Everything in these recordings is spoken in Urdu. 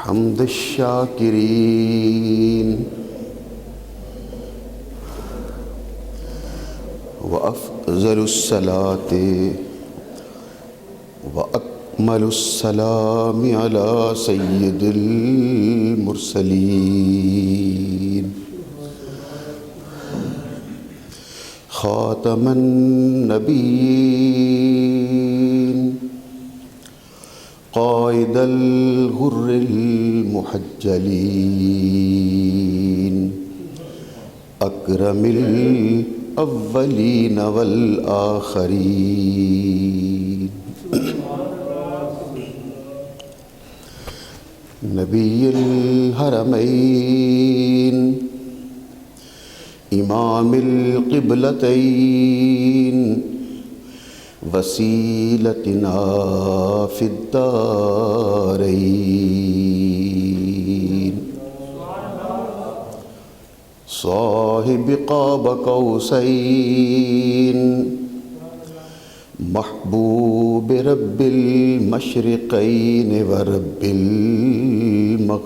حمد الشاکرین وافضل الصلاة واکمل السلام علی سید المرسلین خاتم النبیین قائد الغر المحجلین اکرم الاولین والآخرین نبی الحرمین امام القبلتین وسیلتنا فی الدارین صاحب قاب قوسین محبوب رب المشرقین ورب المغربین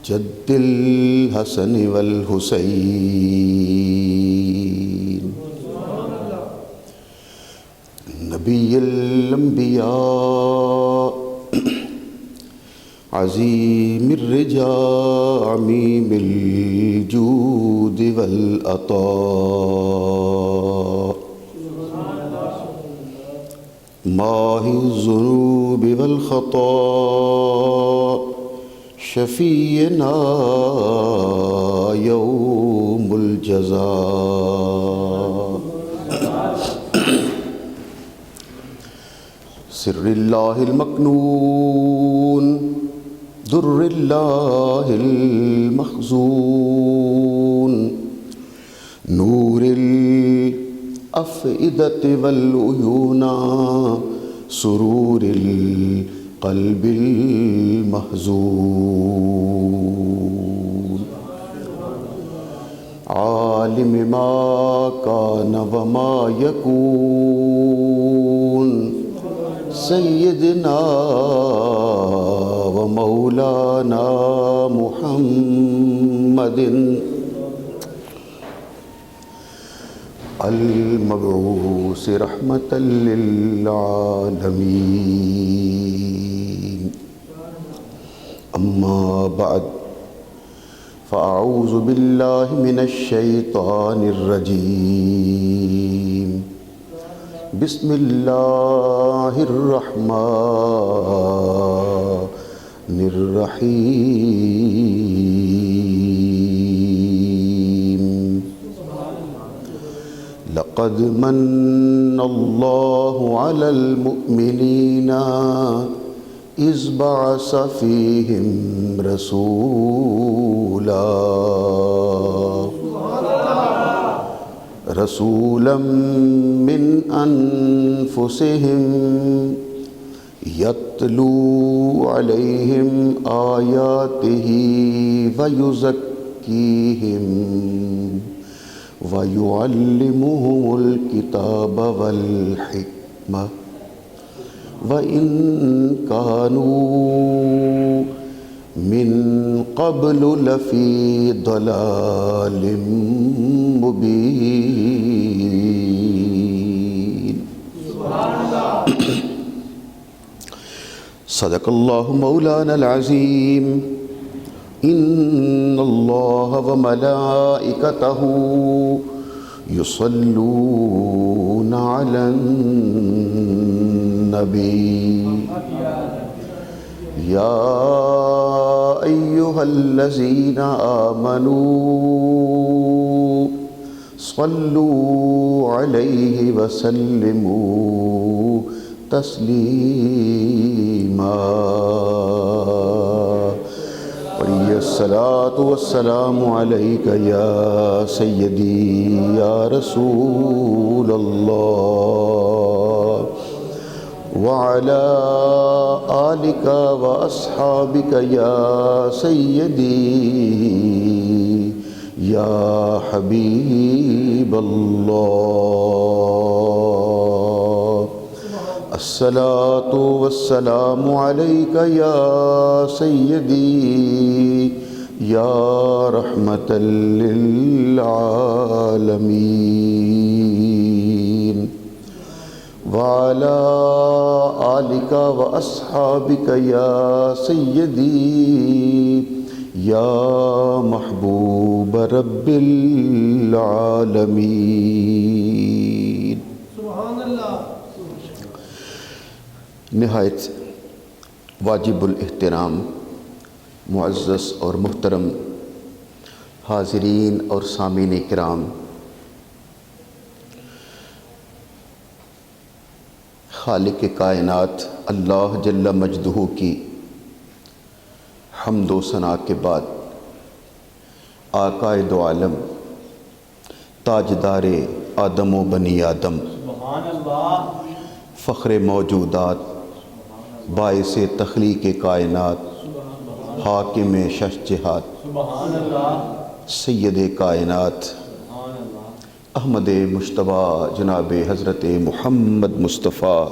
جد الحسن والحسین نبی الانبیاء عظیم الرجاء عمیم الجود والعطاء ماحی الذنوب والخطاء شفیعنا یوم الجزاء سر اللہ المکنون در اللہ المخزون نور الافئدة والعیون سرور القلب المحزون عالم ما کان وما یکون سیدنا و مولانا محمد المبعوث رحمة للعالمین اما بعد فاعوذ باللہ من الشیطان الرجیم بسم اللہ الرحمن الرحیم لقد من اللہ علی المؤمنین اذ بعث فیہم رسولا من انفسہم یتلو علیہم آیاتہ ویزکیہم وَيُعَلِّمُهُمُ الْكِتَابَ وَالْحِكْمَةَ وَإِن كَانُوا مِن قَبْلُ لَفِي ضَلَالٍ مُبِينٍ صدق اللہ مولانا العظیم ان اللہ وملائکتہ یصلون علی النبی یا ایہا الذین آمنوا صلوا علیہ وسلموا تسلیما الصلاة والسلام علیک یا سیدی یا رسول اللہ وعلى آلك وأصحابك يا سيدي يا حبيب الله الصلاة والسلام عليك يا سيدي يا رحمة للعالمين وعلى آلك وأصحابك يا سيدي يا محبوب رب العالمين. سبحان اللہ. نہایت واجب الاحترام معزز اور محترم حاضرین اور سامعین کرام، خالق کائنات اللہ جل مجدہ کی حمد و ثنا کے بعد آقائے دو عالم تاجدار آدم و بنی آدم سبحان اللہ. فخر موجودات باعث تخلیق کائنات حاکم شش جہات سبحان اللہ. سید کائنات سبحان اللہ. احمد مجتبیٰ جناب حضرت محمد مصطفیٰ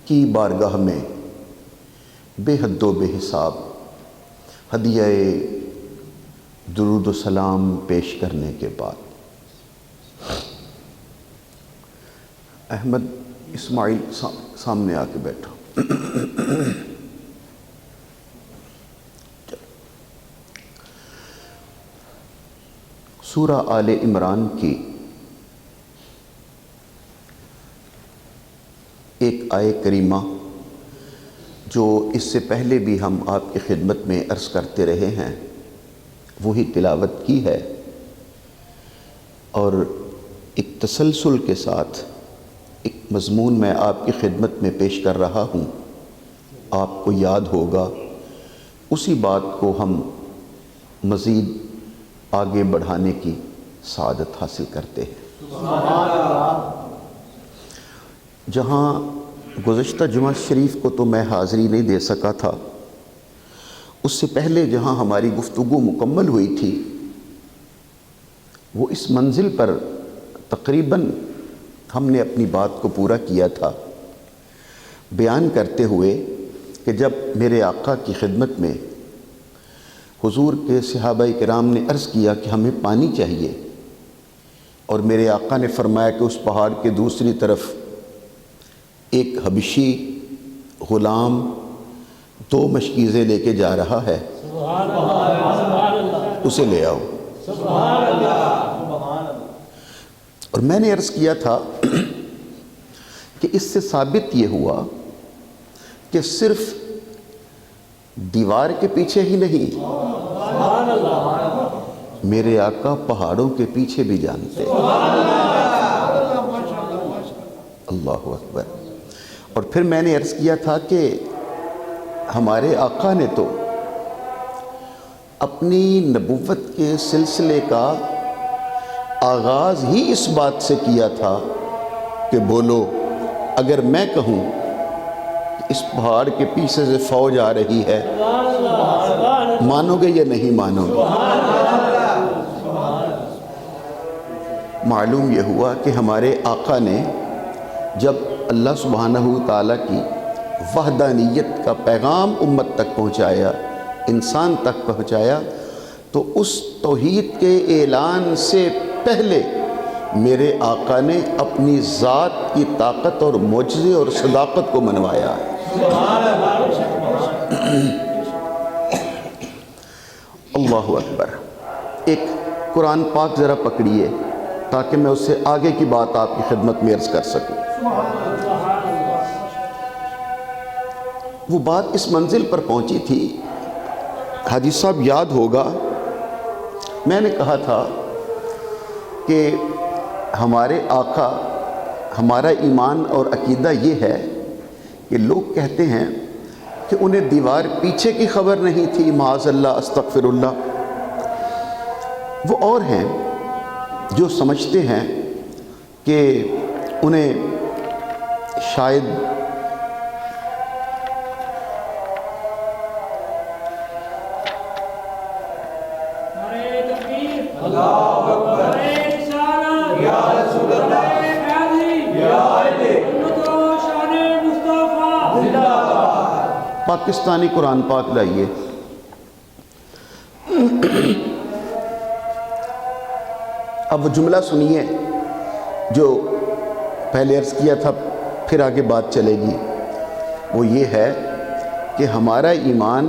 کی بارگاہ میں بے حد و بے حساب ہدیہ درود و سلام پیش کرنے کے بعد احمد اسماعیل سامنے آ کے بیٹھا. سورہ آل عمران کی ایک آیہ کریمہ جو اس سے پہلے بھی ہم آپ کی خدمت میں عرض کرتے رہے ہیں وہی تلاوت کی ہے، اور ایک تسلسل کے ساتھ ایک مضمون میں آپ کی خدمت میں پیش کر رہا ہوں. آپ کو یاد ہوگا اسی بات کو ہم مزید آگے بڑھانے کی سعادت حاصل کرتے ہیں. جہاں گزشتہ جمعہ شریف کو تو میں حاضری نہیں دے سکا تھا، اس سے پہلے جہاں ہماری گفتگو مکمل ہوئی تھی وہ اس منزل پر تقریباً ہم نے اپنی بات کو پورا کیا تھا، بیان کرتے ہوئے کہ جب میرے آقا کی خدمت میں حضور کے صحابہ کرام نے عرض کیا کہ ہمیں پانی چاہیے، اور میرے آقا نے فرمایا کہ اس پہاڑ کے دوسری طرف ایک حبشی غلام 2 مشکیزیں لے کے جا رہا ہے، اسے لے آؤ. اور میں نے عرض کیا تھا کہ اس سے ثابت یہ ہوا کہ صرف دیوار کے پیچھے ہی نہیں، میرے آقا پہاڑوں کے پیچھے بھی جانتے. اللہ اکبر. اور پھر میں نے عرض کیا تھا کہ ہمارے آقا نے تو اپنی نبوت کے سلسلے کا آغاز ہی اس بات سے کیا تھا کہ بولو، اگر میں کہوں اس پہاڑ کے پیچھے سے فوج آ رہی ہے، مانو گے یا نہیں مانو گے؟ معلوم یہ ہوا کہ ہمارے آقا نے جب اللہ سبحانہ تعالیٰ کی وحدانیت کا پیغام امت تک پہنچایا، انسان تک پہنچایا، تو اس توحید کے اعلان سے پہلے میرے آقا نے اپنی ذات کی طاقت اور معجزے اور صداقت کو منوایا ہے. اللہ اکبر. ایک قرآن پاک ذرا پکڑیے تاکہ میں اس سے آگے کی بات آپ کی خدمت میں عرض کر سکوں. وہ بات اس منزل پر پہنچی تھی، حاجی صاحب یاد ہوگا میں نے کہا تھا کہ ہمارے آقا، ہمارا ایمان اور عقیدہ یہ ہے کہ لوگ کہتے ہیں کہ انہیں دیوار پیچھے کی خبر نہیں تھی، معاذ اللہ استغفر اللہ. وہ اور ہیں جو سمجھتے ہیں کہ انہیں شاید پاکستانی قرآن پاک لائیے. اب وہ جملہ سنیے جو پہلے عرض کیا تھا، پھر آگے بات چلے گی. وہ یہ ہے کہ ہمارا ایمان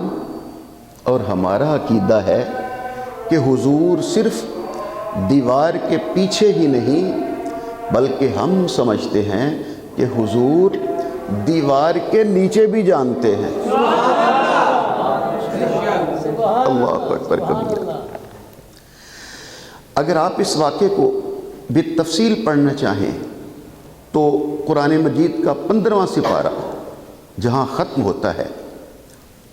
اور ہمارا عقیدہ ہے کہ حضور صرف دیوار کے پیچھے ہی نہیں، بلکہ ہم سمجھتے ہیں کہ حضور دیوار کے نیچے بھی جانتے ہیں. اللہ اکبر کبیرہ. اگر آپ اس واقعے کو بالتفصیل پڑھنا چاہیں تو قرآن مجید کا 15واں سپارہ جہاں ختم ہوتا ہے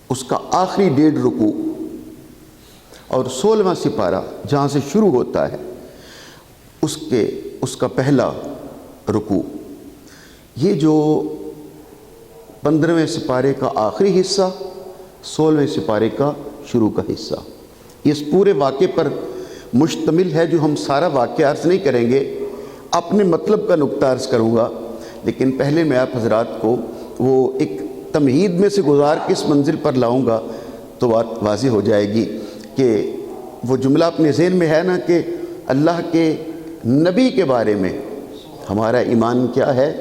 اس کا آخری 1.5 رکوع، اور 16واں سپارہ جہاں سے شروع ہوتا ہے اس کا پہلا رکوع، یہ جو 15ویں سپارے کا آخری حصہ، 16ویں سپارے کا شروع کا حصہ، اس پورے واقعے پر مشتمل ہے. جو ہم سارا واقعہ عرض نہیں کریں گے، اپنے مطلب کا نقطہ عرض کروں گا، لیکن پہلے میں آپ حضرات کو وہ ایک تمہید میں سے گزار کے اس منزل پر لاؤں گا تو بات واضح ہو جائے گی کہ وہ جملہ اپنے ذہن میں ہے نا کہ اللہ کے نبی کے بارے میں ہمارا ایمان کیا ہے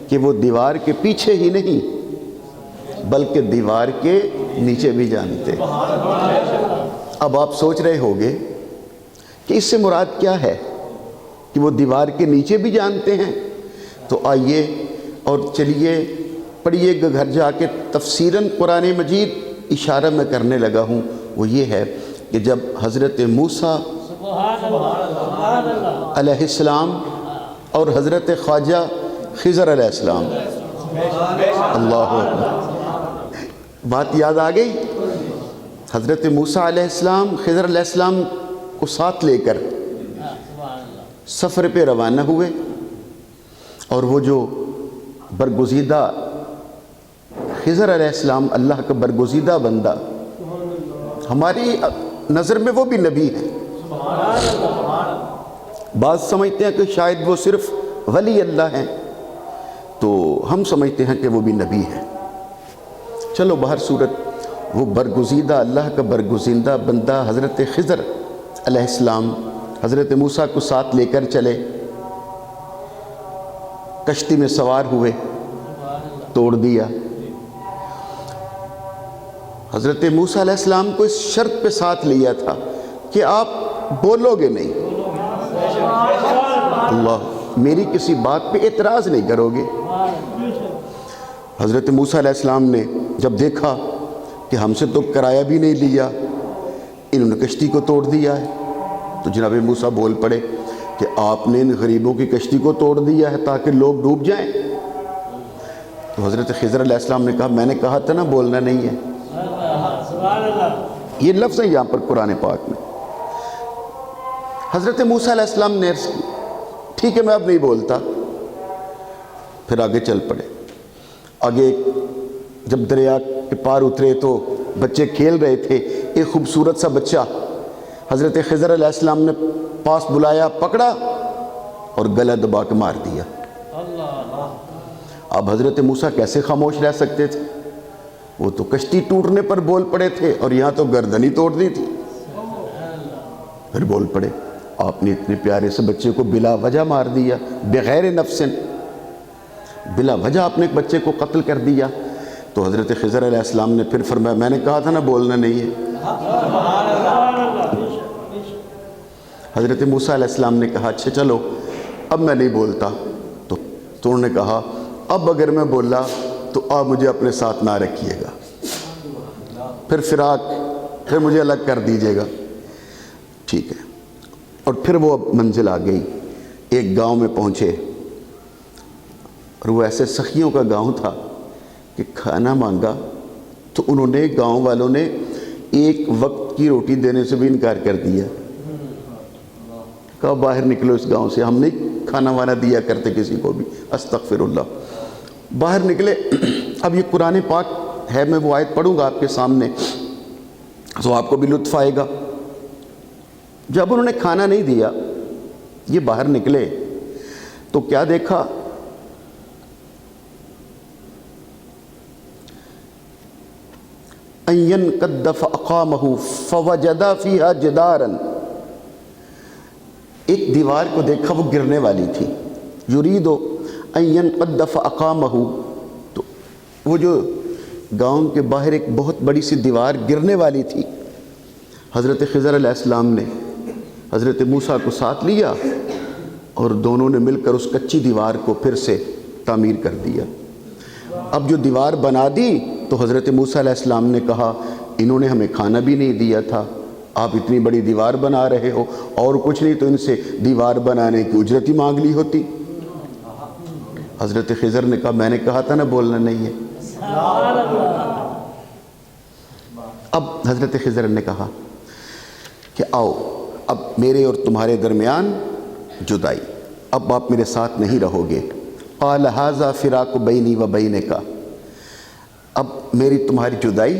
کہ وہ دیوار کے پیچھے ہی نہیں بلکہ دیوار کے نیچے بھی جانتے. اب آپ سوچ رہے ہوگے کہ اس سے مراد کیا ہے کہ وہ دیوار کے نیچے بھی جانتے ہیں. تو آئیے اور چلیے پڑھیے گا گھر جا کے تفسیراً قرآن مجید. اشارہ میں کرنے لگا ہوں وہ یہ ہے کہ جب حضرت موسیٰ علیہ السلام اور حضرت خواجہ خضر علیہ السلام، اللہ اکبر، بات یاد آ گئی. حضرت موسیٰ علیہ السلام خضر علیہ السلام کو ساتھ لے کر سفر پہ روانہ ہوئے، اور وہ جو برگزیدہ خضر علیہ السلام اللہ کا برگزیدہ بندہ، ہماری نظر میں وہ بھی نبی ہے. بعض سمجھتے ہیں کہ شاید وہ صرف ولی اللہ ہیں، تو ہم سمجھتے ہیں کہ وہ بھی نبی ہیں. چلو بہر صورت وہ برگزیدہ اللہ کا برگزیدہ بندہ حضرت خضر علیہ السلام حضرت موسیٰ کو ساتھ لے کر چلے، کشتی میں سوار ہوئے، توڑ دیا. حضرت موسیٰ علیہ السلام کو اس شرط پہ ساتھ لیا تھا کہ آپ بولو گے نہیں، اللہ میری کسی بات پہ اعتراض نہیں کرو گے. حضرت موسیٰ علیہ السلام نے جب دیکھا کہ ہم سے تو کرایہ بھی نہیں لیا، انہوں نے کشتی کو توڑ دیا ہے، تو جناب موسیٰ بول پڑے کہ آپ نے ان غریبوں کی کشتی کو توڑ دیا ہے تاکہ لوگ ڈوب جائیں. تو حضرت خضر علیہ السلام نے کہا میں نے کہا تھا نا بولنا نہیں ہے. یہ لفظ ہیں یہاں پر قرآن پاک میں. حضرت موسیٰ علیہ السلام نے عرض کی ٹھیک ہے میں اب نہیں بولتا. پھر آگے چل پڑے. آگے جب دریا کے پار اترے تو بچے کھیل رہے تھے. ایک خوبصورت سا بچہ حضرت خضر علیہ السلام نے پاس بلایا، پکڑا اور گلا دبا کے مار دیا. اب حضرت موسیٰ کیسے خاموش رہ سکتے تھے؟ وہ تو کشتی ٹوٹنے پر بول پڑے تھے اور یہاں تو گردن ہی توڑ دی تھی. پھر بول پڑے آپ نے اتنے پیارے سے بچے کو بلا وجہ مار دیا، بغیر نفس، بلا وجہ آپ نے ایک بچے کو قتل کر دیا. تو حضرت خضر علیہ السلام نے پھر فرمایا میں نے کہا تھا نا بولنا نہیں ہے. حضرت موسیٰ علیہ السلام نے کہا اچھا چلو اب میں نہیں بولتا. تو انہوں نے کہا اب اگر میں بولا تو آپ مجھے اپنے ساتھ نہ رکھیے گا، پھر فراق، پھر مجھے الگ کر دیجیے گا. ٹھیک ہے. اور پھر وہ منزل آ گئی. ایک گاؤں میں پہنچے اور وہ ایسے سخیوں کا گاؤں تھا کہ کھانا مانگا تو انہوں نے گاؤں والوں نے ایک وقت کی روٹی دینے سے بھی انکار کر دیا. کہا باہر نکلو اس گاؤں سے، ہم نہیں کھانا وانا دیا کرتے کسی کو بھی. استغفر اللہ. باہر نکلے. اب یہ قرآن پاک ہے، میں وہ آیت پڑھوں گا آپ کے سامنے تو آپ کو بھی لطف آئے گا. جب انہوں نے کھانا نہیں دیا، یہ باہر نکلے تو کیا دیکھا؟ ان ينقض فاقامه فوجد فيها جدارا، ایک دیوار کو دیکھا وہ گرنے والی تھی، یرید ان ينقض فاقامه، تو وہ جو گاؤں کے باہر ایک بہت بڑی سی دیوار گرنے والی تھی، حضرت خضر علیہ السلام نے حضرت موسیٰ کو ساتھ لیا اور دونوں نے مل کر اس کچی دیوار کو پھر سے تعمیر کر دیا۔ اب جو دیوار بنا دی تو حضرت موسیٰ علیہ السلام نے کہا انہوں نے ہمیں کھانا بھی نہیں دیا تھا، آپ اتنی بڑی دیوار بنا رہے ہو، اور کچھ نہیں تو ان سے دیوار بنانے کی اجرت ہی مانگ لی ہوتی۔ حضرت خضر نے کہا میں نے کہا تھا نا بولنا نہیں ہے۔ اب حضرت خضر نے کہا کہ آؤ اب میرے اور تمہارے درمیان جدائی، اب آپ میرے ساتھ نہیں رہو گے۔ قال ھذا فراق بینی و بینک، اب میری تمہاری جدائی،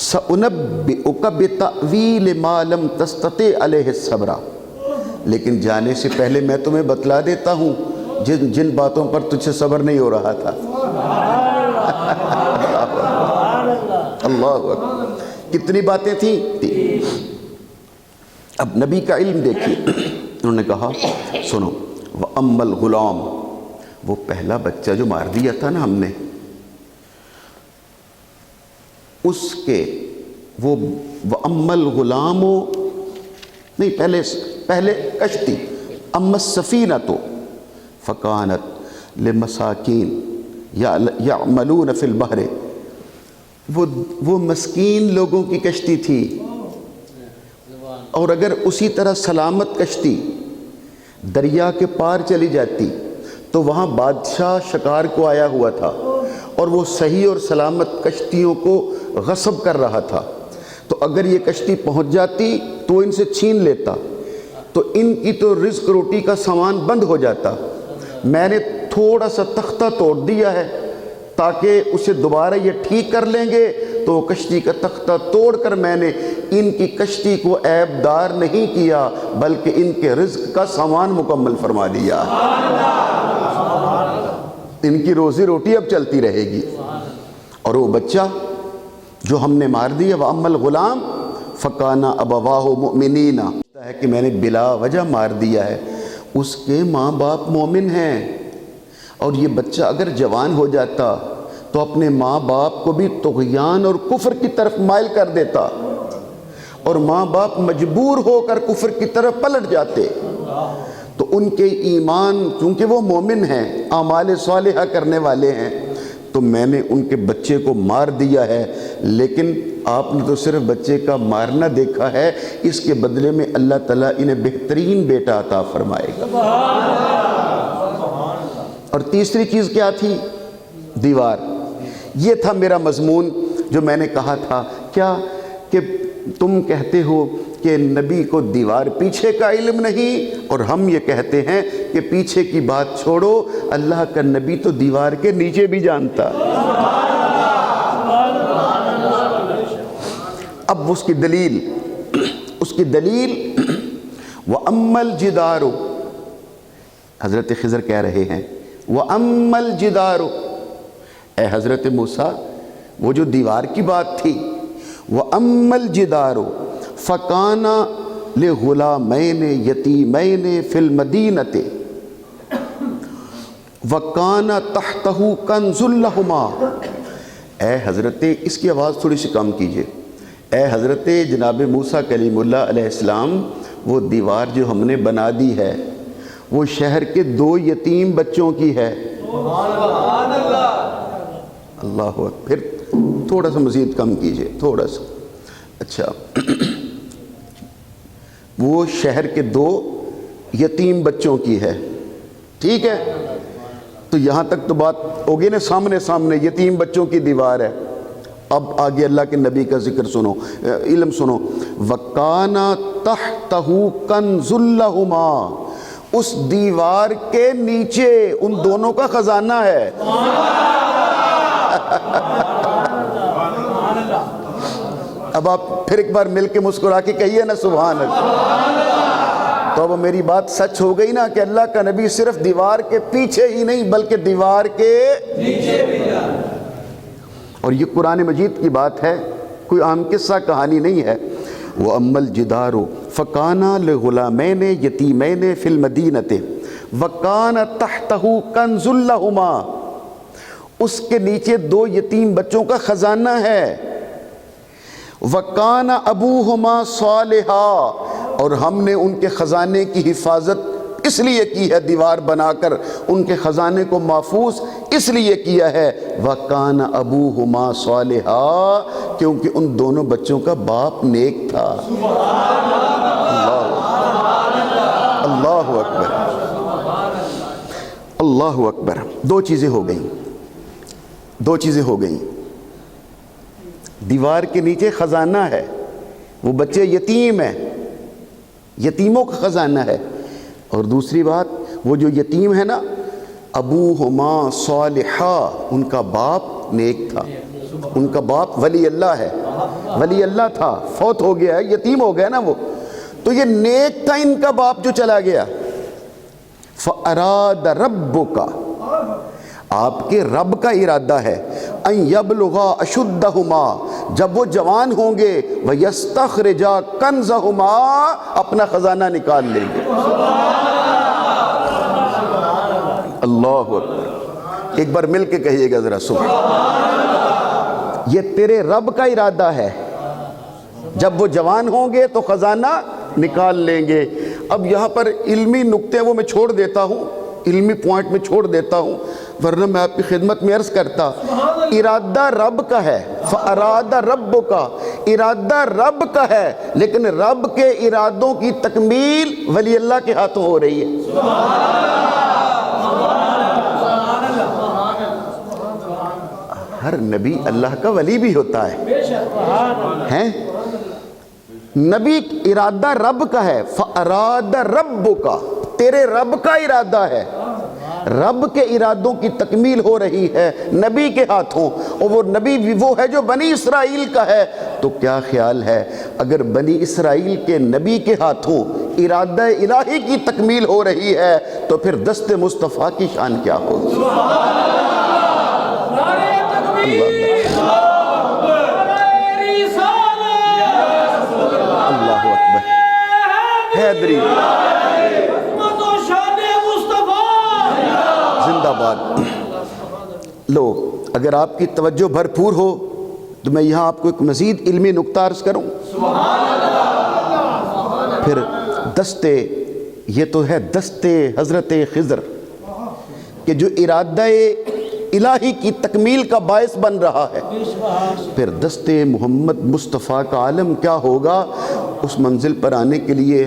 سأنبئک بتأویل ما لم تستطع علیہ الصبر، لیکن جانے سے پہلے میں تمہیں بتلا دیتا ہوں جن باتوں پر تجھ سے صبر نہیں ہو رہا تھا۔ اللہ اکبر، کتنی باتیں تھیں؟ اب نبی کا علم دیکھیے، انہوں نے کہا سنو، وَأَمَّا الْغُلَامُ، وہ پہلا بچہ جو مار دیا تھا نا ہم نے، اس کے وہ وَأَمَّا الْغُلَامُ نہیں، پہلے کشتی، أَمَّا السَّفِينَةُ فَكَانَتْ لِمَسَاكِينَ يَعْمَلُونَ فِي الْبَحْرِ، وہ مسکین لوگوں کی کشتی تھی، اور اگر اسی طرح سلامت کشتی دریا کے پار چلی جاتی تو وہاں بادشاہ شکار کو آیا ہوا تھا اور وہ صحیح اور سلامت کشتیوں کو غصب کر رہا تھا، تو اگر یہ کشتی پہنچ جاتی تو ان سے چھین لیتا، تو ان کی تو رزق روٹی کا سامان بند ہو جاتا۔ میں نے تھوڑا سا تختہ توڑ دیا ہے تاکہ اسے دوبارہ یہ ٹھیک کر لیں گے، تو کشتی کا تختہ توڑ کر میں نے ان کی کشتی کو عیب دار نہیں کیا بلکہ ان کے رزق کا سامان مکمل فرما دیا۔ ان کی روزی روٹی اب چلتی رہے گی۔ اور وہ بچہ جو ہم نے مار دیا، وَأَمَّا الْغُلَامُ فَكَانَ أَبَوَاهُ مُؤْمِنِينَ، ہے کہ میں نے بلا وجہ مار دیا ہے، اس کے ماں باپ مومن ہیں، اور یہ بچہ اگر جوان ہو جاتا تو اپنے ماں باپ کو بھی طغیان اور کفر کی طرف مائل کر دیتا، اور ماں باپ مجبور ہو کر کفر کی طرف پلٹ جاتے۔ تو ان کے ایمان، چونکہ وہ مومن ہیں، اعمال صالحہ کرنے والے ہیں، تو میں نے ان کے بچے کو مار دیا ہے، لیکن آپ نے تو صرف بچے کا مارنا دیکھا ہے، اس کے بدلے میں اللہ تعالیٰ انہیں بہترین بیٹا عطا فرمائے گا۔ اور تیسری چیز کیا تھی؟ دیوار۔ یہ تھا میرا مضمون جو میں نے کہا تھا کیا کہ تم کہتے ہو کہ نبی کو دیوار پیچھے کا علم نہیں، اور ہم یہ کہتے ہیں کہ پیچھے کی بات چھوڑو، اللہ کا نبی تو دیوار کے نیچے بھی جانتا۔ اب اس کی دلیل وَأَمَّا الْجِدَارُ، حضرت خضر کہہ رہے ہیں وَأَمَّا الْجِدَارُ، اے حضرت موسیٰ وہ جو دیوار کی بات تھی، وَأَمَّا الْجِدَارُ فَكَانَ لِغُلَامَيْنِ يَتِيمَيْنِ فِي الْمَدِينَةِ وَكَانَ تَحْتَهُ كَنْزٌ لَهُمَا، اے حضرت، اس کی آواز تھوڑی سی کم کیجئے، اے حضرت جناب موسیٰ کلیم اللہ علیہ السلام، وہ دیوار جو ہم نے بنا دی ہے وہ شہر کے 2 یتیم بچوں کی ہے۔ اللہ اکبر، پھر تھوڑا سا مزید کم کیجئے، تھوڑا سا، اچھا، وہ شہر کے 2 یتیم بچوں کی ہے، ٹھیک ہے؟ تو یہاں تک تو بات ہوگی نا، سامنے یتیم بچوں کی دیوار ہے۔ اب آگے اللہ کے نبی کا ذکر سنو، علم سنو، وَكَانَ تَحْتَهُ كَنْزٌ لَهُمَا، اس دیوار کے نیچے ان دونوں کا خزانہ ہے۔ اب آپ پھر ایک بار مل کے مسکرا کے کہیے نا سبحان اللہ۔ تو اب میری بات سچ ہو گئی نا کہ اللہ کا نبی صرف دیوار کے پیچھے ہی نہیں بلکہ دیوار کے نیچے بھی جانا۔ اور یہ قرآن مجید کی بات ہے، کوئی عام قصہ کہانی نہیں ہے. وہ امل جدارو فکانا لغلامین یتیمین فی المدینۃ وکان تحتہ کنز لہما، اس کے نیچے 2 یتیم بچوں کا خزانہ ہے. وکان ابوہما صالحا، اور ہم نے ان کے خزانے کی حفاظت اس لیے کی ہے، دیوار بنا کر ان کے خزانے کو محفوظ اس لیے کیا ہے. وَكَانَ أَبُوهُمَا صَالِحًا، کیونکہ ان دونوں بچوں کا باپ نیک تھا. اللہ اکبر، اللہ اکبر. 2 چیزیں ہو گئیں، 2 چیزیں ہو گئیں. دیوار کے نیچے خزانہ ہے، وہ بچے یتیم ہیں، یتیموں کا خزانہ ہے. اور دوسری بات، وہ جو یتیم ہے نا، ابوہما صالحا، ان کا باپ نیک تھا، ان کا باپ ولی اللہ ہے، ولی اللہ تھا، فوت ہو گیا ہے، یتیم ہو گیا نا وہ، تو یہ نیک تھا ان کا باپ جو چلا گیا. فَأَرَادَ رَبُّكَ، آپ کے رب کا ارادہ ہے، ان یبلغا اشدہما، جب وہ جوان ہوں گے، وَيَسْتَخْرِجَا كَنْزَهُمَا، اپنا خزانہ نکال لیں گے. اللہ اکبر. ایک بار مل کے کہیے گا ذرا سبحان. یہ تیرے رب کا ارادہ ہے، جب وہ جوان ہوں گے تو خزانہ نکال لیں گے. اب یہاں پر علمی نقطے وہ میں چھوڑ دیتا ہوں، علمی پوائنٹ میں چھوڑ دیتا ہوں، ورنہ میں آپ کی خدمت میں عرض کرتا. ارادہ رب کا ہے، فَأَرَادَ رَبُّكَ، ارادہ رب کا ہے، لیکن رب کے ارادوں کی تکمیل ولی اللہ کے ہاتھوں ہو رہی ہے. ہر نبی اللہ کا ولی بھی ہوتا ہے، نبی ارادہ رب کا ہے. فَأَرَادَ رَبُّكَ، تیرے رب کا ارادہ ہے، رب کے ارادوں کی تکمیل ہو رہی ہے نبی کے ہاتھوں، اور وہ نبی بھی وہ ہے جو بنی اسرائیل کا ہے. تو کیا خیال ہے اگر بنی اسرائیل کے نبی کے ہاتھوں ارادہ الہی کی تکمیل ہو رہی ہے تو پھر دست مصطفیٰ کی شان کیا ہوگی. اللہ اکبر. حیدری زندہ باد. لو، اگر آپ کی توجہ بھرپور ہو تو میں یہاں آپ کو ایک مزید علمی نقطہ عرض کروں. پھر دستے، یہ تو ہے دستے حضرت خضر کہ جو ارادہ الہی کی تکمیل کا باعث بن رہا ہے. پھر دستے محمد مصطفیٰ کا عالم کیا ہوگا. اس منزل پر آنے کے لیے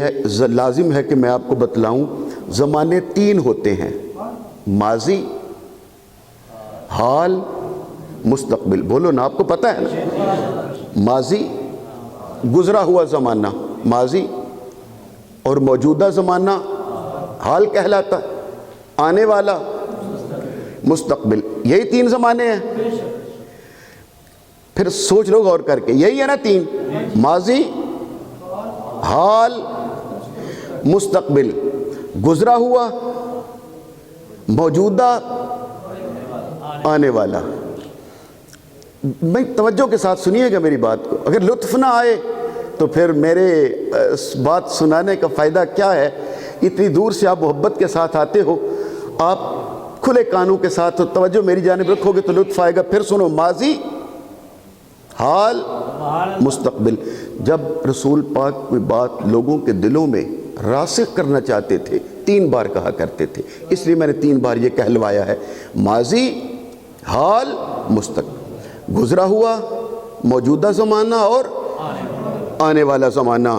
لازم ہے کہ میں آپ کو بتلاؤں. زمانے 3 ہوتے ہیں، ماضی، حال، مستقبل. بولو نا، آپ کو پتہ ہے نا. ماضی گزرا ہوا زمانہ ماضی، اور موجودہ زمانہ حال کہلاتا ہے، آنے والا مستقبل. یہی 3 زمانے ہیں. پھر سوچ لو غور کر کے، یہی ہے نا 3، ماضی، حال، مستقبل. گزرا ہوا، موجودہ، آنے والا. میں توجہ کے ساتھ سنیے گا میری بات کو. اگر لطف نہ آئے تو پھر میرے بات سنانے کا فائدہ کیا ہے. اتنی دور سے آپ محبت کے ساتھ آتے ہو، آپ کھلے کانوں کے ساتھ توجہ میری جانب رکھو گے تو لطف آئے گا. پھر سنو، ماضی، حال، مستقبل. جب رسول پاک کوئی بات لوگوں کے دلوں میں راسخ کرنا چاہتے تھے 3 بار کہا کرتے تھے، اس لیے میں نے 3 بار یہ کہلوایا ہے. ماضی، حال، مستقبل. گزرا ہوا، موجودہ زمانہ اور آنے والا زمانہ.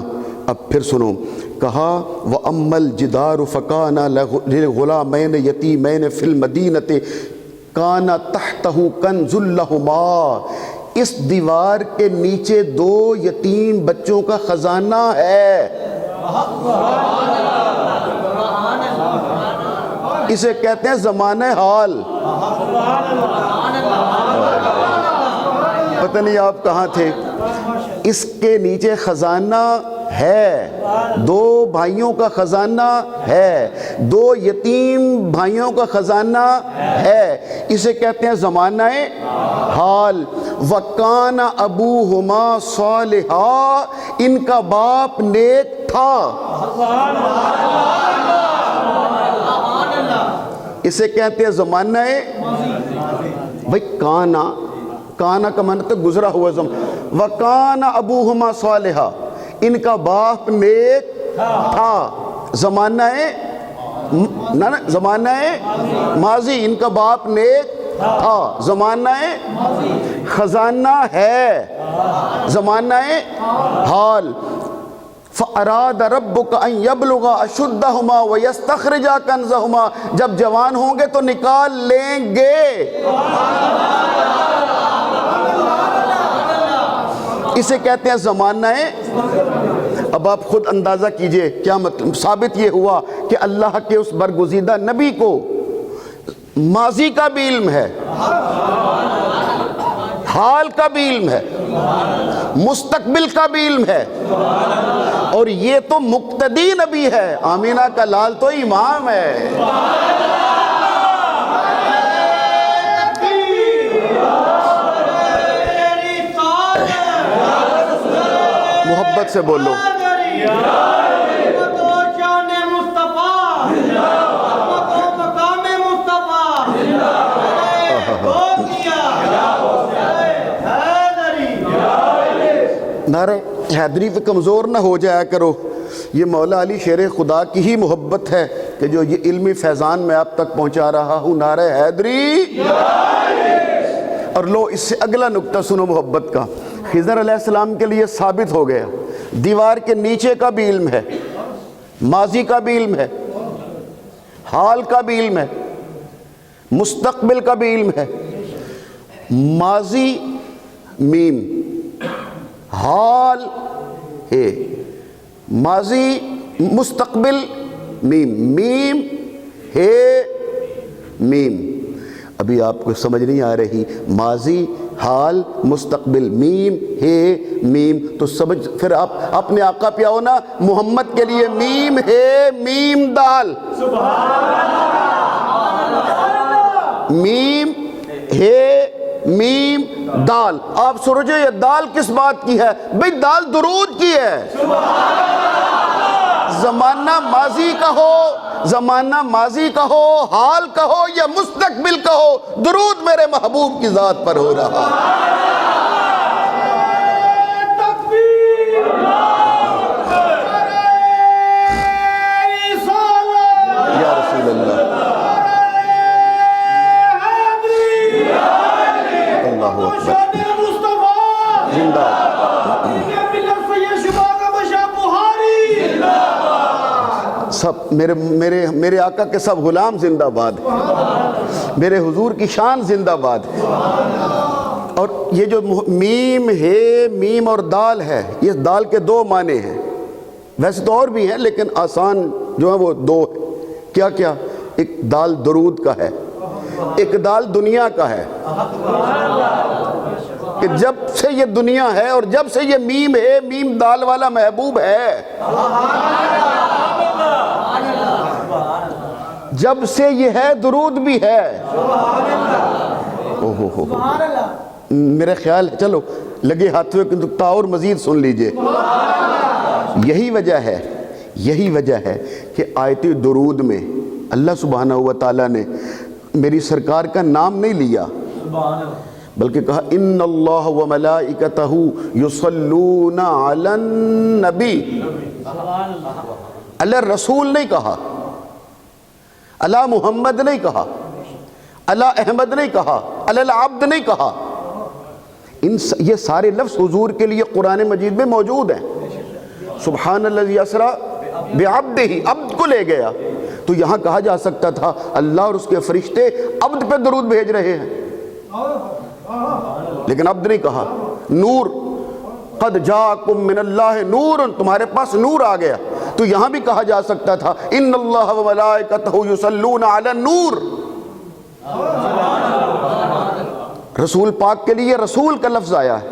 اب پھر سنو، کہا وَأَمَّا الْجِدَارُ فَكَانَ لِلْغُلَامَيْنِ يَتِيمَيْنِ فِي الْمَدِينَةِ كَانَ تَحْتَهُ كَنْزٌ لَهُمَا. اس دیوار کے نیچے 2 یتیم بچوں کا خزانہ ہے. اسے کہتے ہیں زمانہ حال. پتہ نہیں آپ کہاں تھے. اس کے نیچے خزانہ ہے، 2 بھائیوں کا خزانہ ہے، 2 یتیم بھائیوں کا خزانہ ہے. اسے کہتے ہیں زمانہ حال۔ وَكَانَ أَبُوهُمَا صَالِحًا، ان کا باپ نیک تھا۔ اسے کہتے ہیں زمانہ بھئی کانا، کانا کا معنی تو گزرا ہوا زمانہ۔ وَكَانَ أَبُوهُمَا صَالِحًا، ان کا باپ نیک تھا۔ زمانہ زمانہ ماضی، ان کا باپ نیک تھا۔ زمانہ خزانہ ہے، زمانہ حال۔ فَأَرَادَ رَبُّكَ أَن يَبْلُغَ أَشُدَّهُمَا وَيَسْتَخْرِجَ كَنزَهُمَا، جب جوان ہوں گے تو نکال لیں گے۔ اسے کہتے ہیں زمانہ۔ اب آپ خود اندازہ کیجئے کیا مطلب، ثابت یہ ہوا کہ اللہ کے اس برگزیدہ نبی کو ماضی کا بھی علم ہے، حال کا بھی علم ہے، مستقبل کا بھی علم ہے، اور یہ تو مقتدی نبی ہے، آمینہ کا لال تو امام ہے۔ محبت سے بولو۔ نعرہ حیدری پہ کمزور نہ ہو جایا کرو، یہ مولا علی شیر خدا کی ہی محبت ہے کہ جو یہ علمی فیضان میں آپ تک پہنچا رہا ہوں۔ نعرہ حیدری۔ اور لو اس سے اگلا نکتہ سنو محبت کا۔ خضر علیہ السلام کے لیے ثابت ہو گیا دیوار کے نیچے کا بھی علم ہے، ماضی کا بھی علم ہے، حال کا بھی علم ہے، مستقبل کا بھی علم ہے۔ ماضی میم، حال ہے، ماضی مستقبل میم، میم ہے میم۔ ابھی آپ کو سمجھ نہیں آ رہی، ماضی حال مستقبل میم ہے میم، تو سمجھ پھر آپ اپنے آقا پہ آؤ نا، محمد کے لیے میم ہے میم دال، میم ہے میم دال۔ آپ سمجھو یہ دال کس بات کی ہے؟ بھئی دال درود کی ہے۔ زمانہ ماضی کا ہو، زمانہ ماضی کا ہو، حال کا ہو یا مستقبل کا ہو، درود میرے محبوب کی ذات پر ہو رہا۔ یا رسول اللہ، اللہ اکبر، زندہ سب میرے آقا کے سب غلام زندہ باد، میرے حضور کی شان زندہ باد۔ اور یہ جو میم ہے، میم اور دال ہے، یہ دال کے دو معنی ہیں، ویسے تو اور بھی ہیں لیکن آسان جو ہے وہ دو۔ کیا کیا؟ ایک دال درود کا ہے، ایک دال دنیا کا ہے، کہ جب سے یہ دنیا ہے اور جب سے یہ میم ہے، میم دال والا محبوب ہے، جب سے یہ ہے درود بھی ہے۔ میرے خیال ہے، چلو لگے ہاتھوں کے نکتہ اور مزید سن لیجئے۔ یہی وجہ ہے کہ آیت درود میں اللہ سبحانہ و تعالیٰ نے میری سرکار کا نام نہیں لیا، بلکہ کہا ان اللہ و ملائکتہ یصلون علی النبی۔ اللہ رسول نہیں کہا، اللہ محمد نہیں کہا، اللہ احمد نہیں کہا، اللہ العبد نہیں کہا۔ یہ سارے لفظ حضور کے لیے قرآن مجید میں موجود ہیں۔ سبحان الذی اسریٰ بعبدہ، عبد کو لے گیا، تو یہاں کہا جا سکتا تھا اللہ اور اس کے فرشتے عبد پہ درود بھیج رہے ہیں، لیکن عبد نہیں کہا۔ نور، قد جاءکم من اللہ نور، تمہارے پاس نور آ گیا، تو یہاں بھی کہا جا سکتا تھا ان اللہ و ملائکتہ یصلون علی النور۔ رسول پاک کے لیے رسول کا لفظ آیا ہے،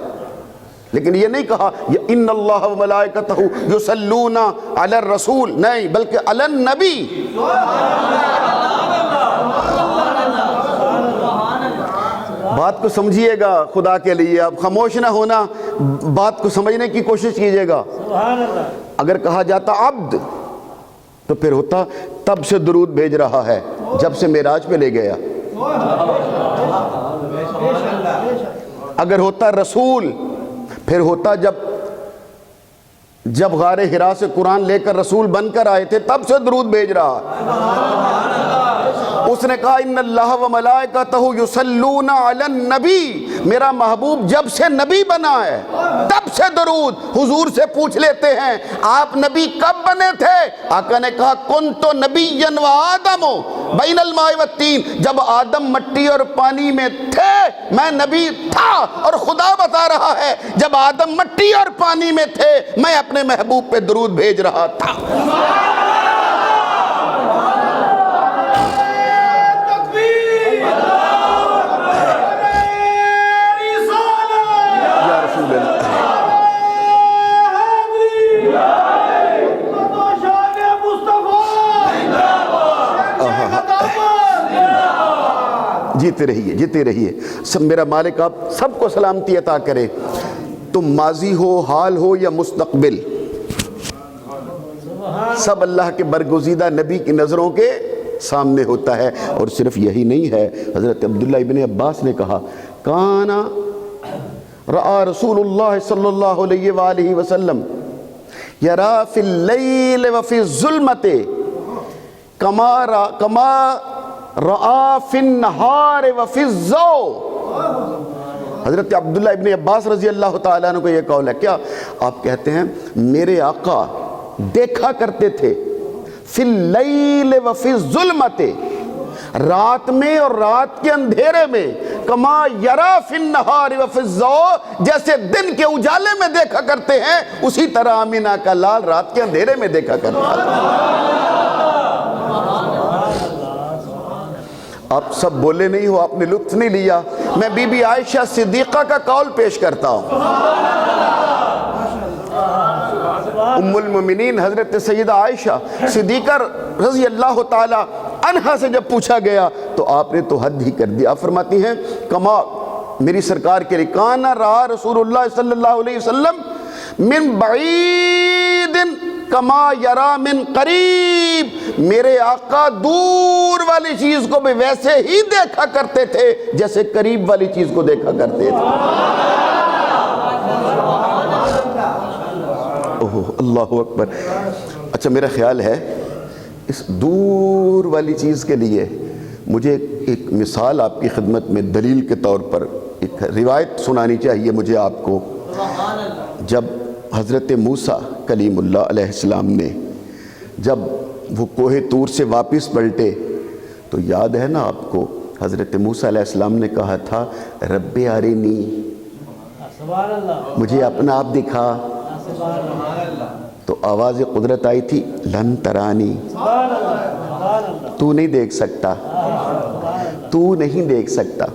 لیکن یہ نہیں کہا ان اللہ و ملائکتہ یصلون علی الرسول، نہیں، بلکہ علی النبی۔ بات کو سمجھیے گا خدا کے لیے، اب خاموش نہ ہونا، بات کو سمجھنے کی کوشش کیجیے گا۔ اگر کہا جاتا عبد تو پھر ہوتا تب سے درود بھیج رہا ہے جب سے معراج پہ لے گیا۔ اگر ہوتا رسول پھر ہوتا جب غار حرا سے قرآن لے کر رسول بن کر آئے تھے تب سے درود بھیج رہا۔ اس نے کہا ان اللہ و ملائکتہ یصلون علی النبی، میرا محبوب جب سے نبی بنا ہے تب سے درود۔ حضور سے پوچھ لیتے ہیں آپ نبی کب بنے تھے؟ آقا نے کہا کنت نبیا و آدم بین الماء والطین، جب آدم مٹی اور پانی میں تھے میں نبی تھا، اور خدا بتا رہا ہے جب آدم مٹی اور پانی میں تھے میں اپنے محبوب پہ درود بھیج رہا تھا۔ جیتے رہیے جیتے رہیے، سب میرا مالک آپ سب کو سلامتی عطا کرے۔ تم ماضی ہو، حال ہو یا مستقبل، سب اللہ کے برگزیدہ نبی کی نظروں کے سامنے ہوتا ہے۔ اور صرف یہی نہیں ہے، حضرت عبداللہ ابن عباس نے کہا کانا رأى رسول اللہ صلی اللہ علیہ وآلہ وسلم یرا فی اللیل وفی الظلمت کما رأى فی النہار وفی الضوء۔ حضرت عبداللہ ابن عباس رضی اللہ تعالیٰ عنہ کو یہ قول ہے، کیا آپ کہتے ہیں میرے آقا دیکھا کرتے تھے فی اللیل وفی الظلمت، رات میں اور رات کے اندھیرے میں، کما یرا فی النہار وفی الضوء، جیسے دن کے اجالے میں دیکھا کرتے ہیں اسی طرح آمینہ کا لال رات کے اندھیرے میں دیکھا کرتا ہے۔ آپ سب بولے نہیں ہو، آپ نے لطف نہیں لیا۔ میں بی بی عائشہ صدیقہ کا قول پیش کرتا ہوں۔ ام المومنین حضرت سیدہ عائشہ صدیقہ رضی اللہ تعالی عنہا سے جب پوچھا گیا تو آپ نے تو حد ہی کر دیا۔ آپ فرماتی ہیں کما میری سرکار کے لیے کانا رہا رسول اللہ صلی اللہ علیہ وسلم من بعید کما یرا من قریب، میرے آقا دور والی چیز کو بھی ویسے ہی دیکھا کرتے تھے جیسے قریب والی چیز کو دیکھا کرتے تھے۔ اللہ اکبر۔ اچھا میرا خیال ہے اس دور والی چیز کے لیے مجھے ایک مثال آپ کی خدمت میں دلیل کے طور پر ایک روایت سنانی چاہیے مجھے آپ کو۔ جب حضرت موسیٰ کلیم اللہ علیہ السلام نے جب وہ کوہ طور سے واپس پلٹے تو یاد ہے نا آپ کو حضرت موسیٰ علیہ السلام نے کہا تھا رب ارنی، مجھے اپنا آپ دکھا، تو آواز قدرت آئی تھی لن ترانی، تو نہیں دیکھ سکتا، تو نہیں دیکھ سکتا۔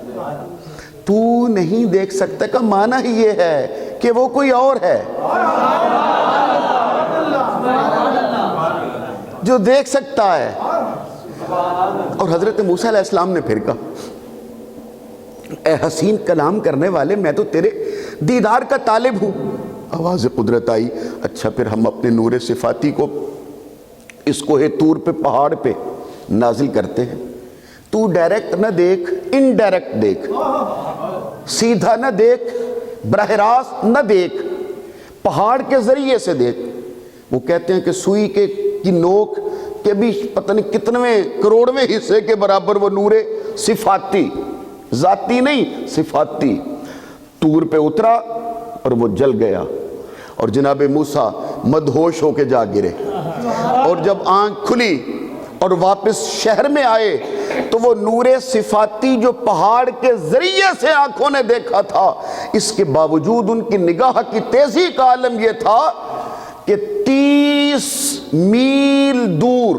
تو نہیں دیکھ سکتا کا معنی ہی یہ ہے کہ وہ کوئی اور ہے جو دیکھ سکتا ہے۔ اور حضرت موسیٰ علیہ السلام نے پھر کہا اے حسین کلام کرنے والے میں تو تیرے دیدار کا طالب ہوں۔ آواز قدرت آئی اچھا پھر ہم اپنے نور صفاتی کو اس کوہ طور پہ پہاڑ پہ نازل کرتے ہیں، تو ڈائریکٹ نہ دیکھ، انڈائریکٹ دیکھ، سیدھا نہ دیکھ، براہ راست نہ دیکھ، پہاڑ کے ذریعے سے دیکھ۔ وہ کہتے ہیں کہ سوئی کی نوک کے بھی پتہ نہیں کتنویں کروڑویں حصے کے برابر وہ نور صفاتی، ذاتی نہیں صفاتی، طور پہ اترا اور وہ جل گیا اور جناب موسیٰ مدہوش ہو کے جا گرے۔ اور جب آنکھ کھلی اور واپس شہر میں آئے تو وہ نور صفاتی جو پہاڑ کے ذریعے سے آنکھوں نے دیکھا تھا، اس کے باوجود ان کی نگاہ کی تیزی کا عالم یہ تھا کہ 30 میل دور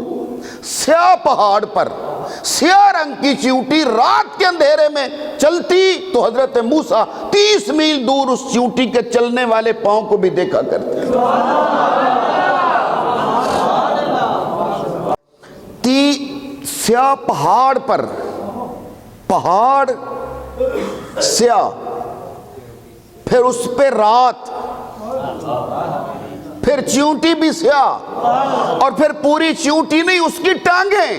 سیاہ پہاڑ پر سیاہ رنگ کی چیونٹی رات کے اندھیرے میں چلتی تو حضرت موسیٰ 30 میل دور اس چیونٹی کے چلنے والے پاؤں کو بھی دیکھا کرتے سیاہ پہاڑ پر، پہاڑ سیاہ، پھر اس پہ رات، پھر چیونٹی بھی سیاہ، اور پھر پوری چیونٹی نہیں اس کی ٹانگیں،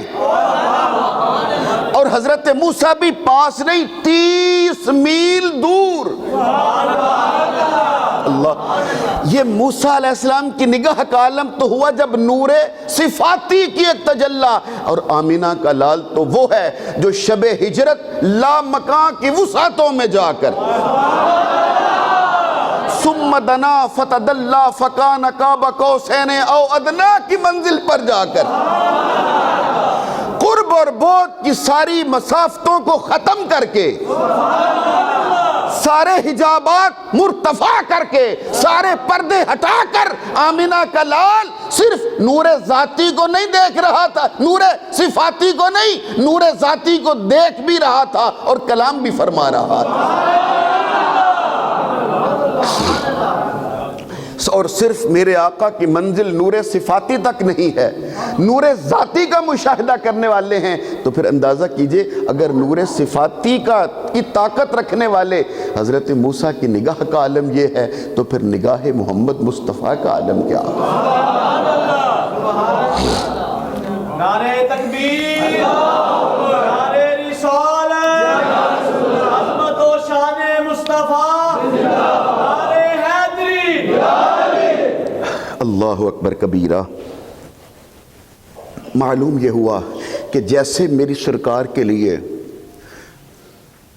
اور حضرت موسیٰ بھی پاس نہیں 30 میل دور۔ اللہ، یہ موسیٰ علیہ السلام کی نگاہ کا عالم تو ہوا جب نور صفاتی کی ایک تجلی، اور آمینہ کا لال تو وہ ہے جو شب ہجرت لا مکان کی وسعتوں میں جا کر ثم دنا فتدلا فکان قاب قوسین او ادنا کی منزل پر جا کر قرب اور بعد کی ساری مسافتوں کو ختم کر کے، سارے حجابات مرتفع کر کے، سارے پردے ہٹا کر، آمینہ کا لال صرف نور ذاتی کو نہیں دیکھ رہا تھا، نور صفاتی کو نہیں، نور ذاتی کو دیکھ بھی رہا تھا اور کلام بھی فرما رہا تھا۔ اور صرف میرے آقا کی منزل نور صفاتی تک نہیں ہے، نور ذاتی کا مشاہدہ کرنے والے ہیں، تو پھر اندازہ کیجئے اگر نور صفاتی کی طاقت رکھنے والے حضرت موسیٰ کی نگاہ کا عالم یہ ہے، تو پھر نگاہ محمد مصطفیٰ کا عالم کیا؟ نعرہ تکبیر، نعرہ رسالت، عظمت و شان مصطفیٰ، نعرہ حیدری۔ اللہ اکبر کبیرہ۔ معلوم یہ ہوا کہ جیسے میری سرکار کے لیے